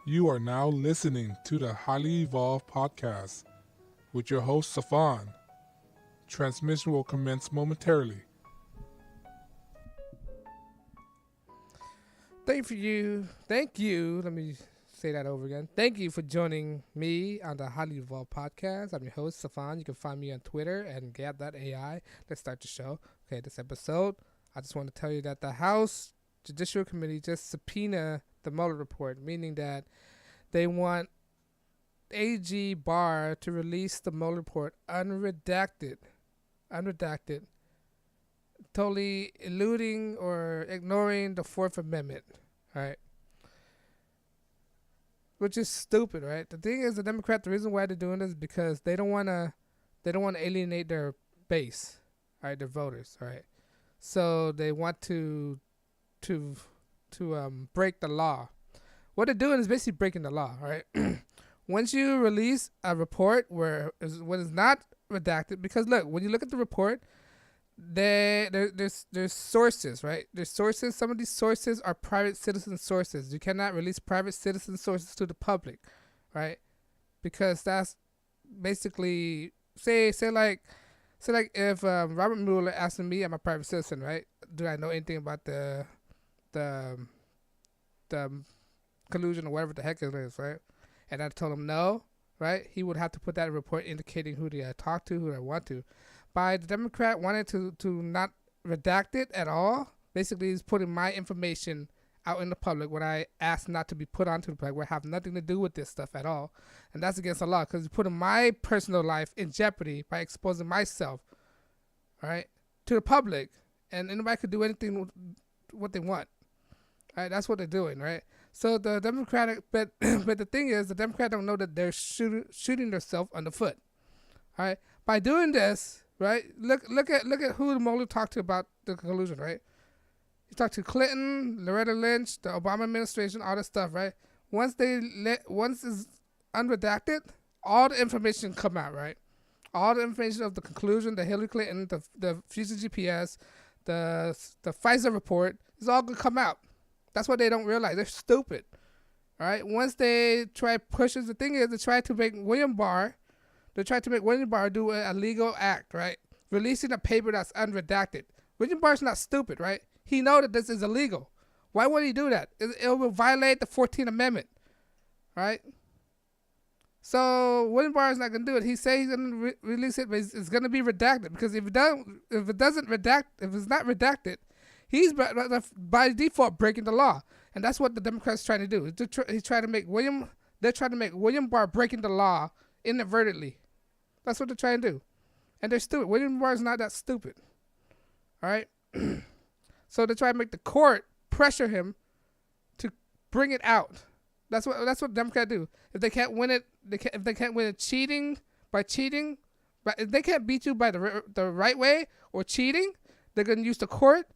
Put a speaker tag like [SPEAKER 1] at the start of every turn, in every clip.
[SPEAKER 1] You are now listening to the Highly Evolved Podcast with your host, Safan. Transmission will commence momentarily.
[SPEAKER 2] Thank you. Let me say that over again. Thank you for joining me on the Highly Evolved Podcast. I'm your host, Safan. You can find me on Twitter and Gab.ai. Let's start the show. Okay, this episode, I just want to tell you that the House Judiciary Committee just subpoena the Mueller report, meaning that they want AG Barr to release the Mueller report unredacted, totally eluding or ignoring the Fourth Amendment, right? Which is stupid, right? The thing is, the reason why they're doing this is because they don't want to alienate their base, right? Their voters, right? So they want to break the law. What they're doing is basically breaking the law, right? Once you release a report when it's not redacted, because look, when you look at the report, there's sources, right? There's sources. Some of these sources are private citizen sources. You cannot release private citizen sources to the public, right? Because that's basically say like if Robert Mueller asked me, I'm a private citizen, right? Do I know anything about the collusion or whatever the heck it is, right? And I told him no, right? He would have to put that report indicating who they talk to, who they want to. By the Democrat wanting to not redact it at all, basically he's putting my information out in the public when I asked not to be put onto the public, where I have nothing to do with this stuff at all. And that's against the law because he's putting my personal life in jeopardy by exposing myself, right, to the public. And anybody could do anything what they want. Right, that's what they're doing, right? So the Democratic, but the thing is, the Democrats don't know that they're shooting themselves on the foot. All right, by doing this, right? Look at who Mueller talked to about the collusion, right? He talked to Clinton, Loretta Lynch, the Obama administration, all this stuff, right? Once it's unredacted, all the information come out, right? All the information of the conclusion, the Hillary Clinton, the fusion GPS, the FISA report is all gonna come out. That's what they don't realize. They're stupid. All right. Once they try pushes, the thing is they try to make William Barr do a legal act, right? Releasing a paper that's unredacted. William Barr's not stupid, right? He knows that this is illegal. Why would he do that? It will violate the 14th Amendment, right? So William Barr is not gonna do it. He says he's gonna release it, but it's gonna be redacted because if it's not redacted, he's by default breaking the law, and that's what the Democrats trying to do. They're trying to make William Barr breaking the law inadvertently. That's what they're trying to do, and they're stupid. William Barr is not that stupid. All right, so they try to make the court pressure him to bring it out. That's what Democrats do. If they can't win it, if they can't win it by cheating, but if they can't beat you by the right way or cheating, they're gonna use the court.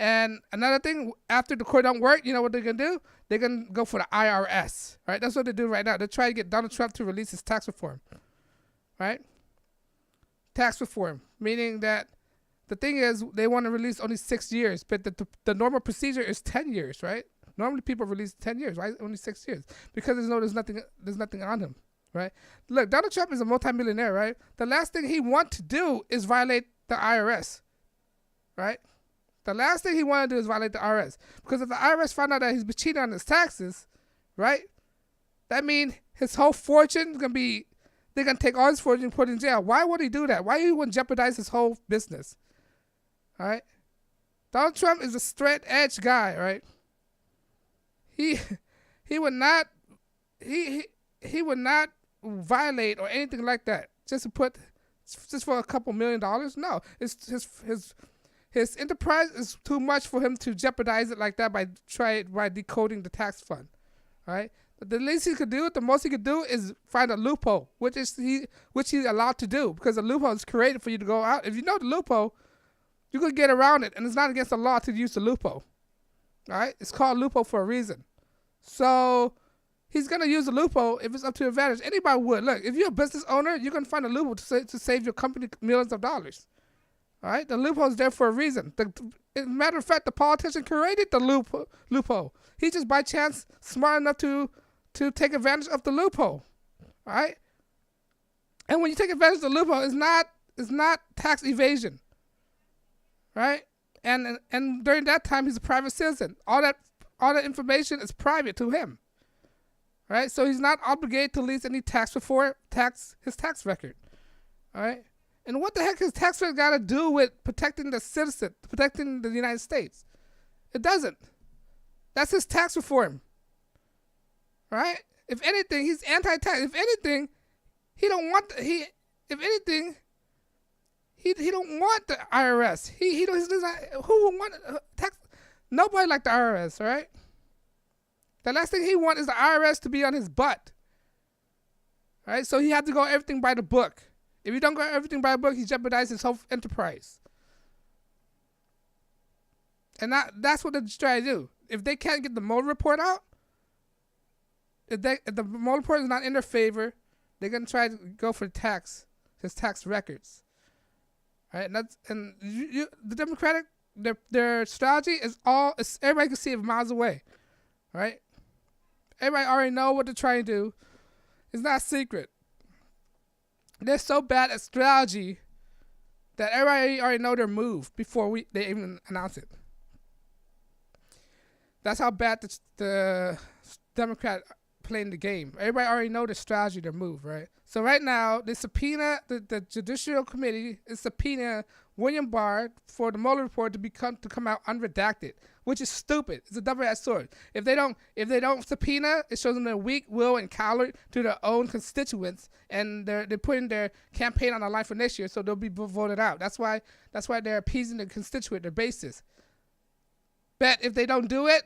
[SPEAKER 2] And another thing, after the court don't work, you know what they're going to do? They're going to go for the IRS, right? That's what they do right now. They're trying to get Donald Trump to release his tax reform, right? Tax reform, meaning that the thing is they want to release only 6 years, but the normal procedure is 10 years, right? Normally people release 10 years, right? Only 6 years because there's nothing on him, right? Look, Donald Trump is a multimillionaire, right? The last thing he wants to do is violate the IRS, right? The last thing he want to do is violate the IRS. Because if the IRS found out that he's been cheating on his taxes, right, that means his whole fortune is going to be, they're going to take all his fortune and put it in jail. Why would he do that? Why he wouldn't jeopardize his whole business? All right? Donald Trump is a straight edge guy, right? He would not violate or anything like that just for a couple $1 million. No, it's his enterprise is too much for him to jeopardize it like that by decoding the tax fund, right? The least he could do, the most he could do is find a loophole, which he's allowed to do because the loophole is created for you to go out. If you know the loophole, you could get around it, and it's not against the law to use the loophole, all right? It's called loophole for a reason. So he's gonna use the loophole if it's up to your advantage. Anybody would. Look, if you're a business owner, you're gonna find a loophole to save your company millions of dollars. All right, the loophole is there for a reason. As a matter of fact, the politician created the loophole. He just by chance smart enough to to take advantage of the loophole. All right. And when you take advantage of the loophole, it's not tax evasion. Right. And during that time, he's a private citizen. All that information is private to him. Right. So he's not obligated to release any tax before his tax record. All right. And what the heck has tax record got to do with protecting the citizen, protecting the United States? It doesn't. That's his tax reform. Right? If anything, he's anti-tax. If anything, he don't want the IRS. He doesn't. Who would want tax? Nobody like the IRS, right? The last thing he wants is the IRS to be on his butt. Right? So he had to go everything by the book. If you don't go everything by the book, he jeopardizes his whole enterprise. And that's what they're trying to do. If they can't get the Mueller report out, if the Mueller report is not in their favor, they're gonna try to go for his tax records. Right? And the Democratic their strategy is everybody can see it miles away. Right? Everybody already know what they're trying to do. It's not a secret. They're so bad at strategy that everybody already know their move before they even announce it. That's how bad the Democrat playing the game. Everybody already know their strategy, their move, right? So right now, the Judiciary Committee is subpoena William Barr for the Mueller report to come out unredacted, which is stupid. It's a double-edged sword. If they don't subpoena, it shows them their weak will and coward to their own constituents, and they're putting their campaign on the line for next year, so they'll be voted out. That's why they're appeasing their constituent, their bases. But if they don't do it,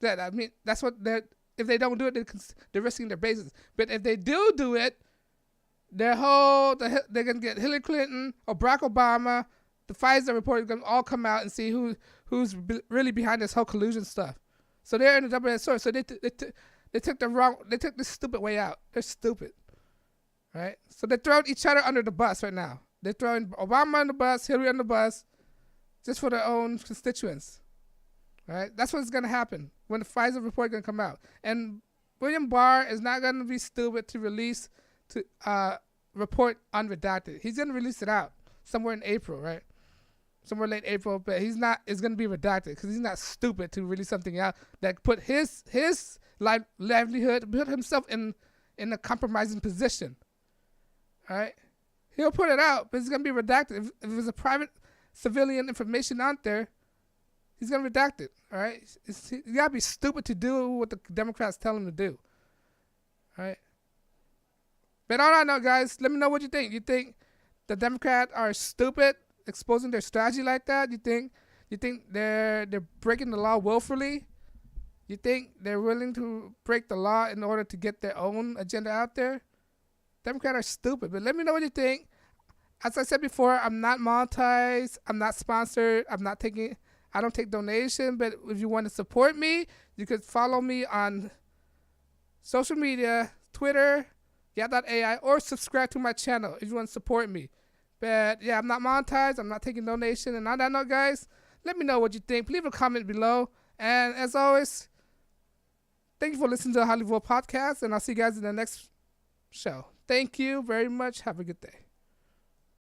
[SPEAKER 2] that's what they're. If they don't do it, they're risking their bases. But if they do it, they're gonna get Hillary Clinton or Barack Obama. The FISA report is gonna all come out and see who's really behind this whole collusion stuff. So they're in a double-edged sword. So they took this stupid way out. They're stupid, right? So they're throwing each other under the bus right now. They're throwing Obama on the bus, Hillary on the bus, just for their own constituents. Right? That's what's going to happen when the FISA report is going to come out. And William Barr is not going to be stupid to report unredacted. He's going to release it out somewhere in April, right? Somewhere late April, but it's going to be redacted because he's not stupid to release something out that put his livelihood, put himself in a compromising position. All right? He'll put it out, but it's going to be redacted. If there's a private civilian information out there, he's going to redact it, all right? You got to be stupid to do what the Democrats tell him to do, all right? But all I know, guys, let me know what you think. You think the Democrats are stupid exposing their strategy like that? You think they're breaking the law willfully? You think they're willing to break the law in order to get their own agenda out there? Democrats are stupid, but let me know what you think. As I said before, I'm not monetized. I'm not sponsored. I don't take donation, but if you want to support me, you could follow me on social media, Twitter, yeah.ai, or subscribe to my channel if you want to support me. But yeah, I'm not monetized. I'm not taking donation. And on that note, guys, let me know what you think. Leave a comment below. And as always, thank you for listening to the HighlyEvolvedPodcast, and I'll see you guys in the next show. Thank you very much. Have a good day.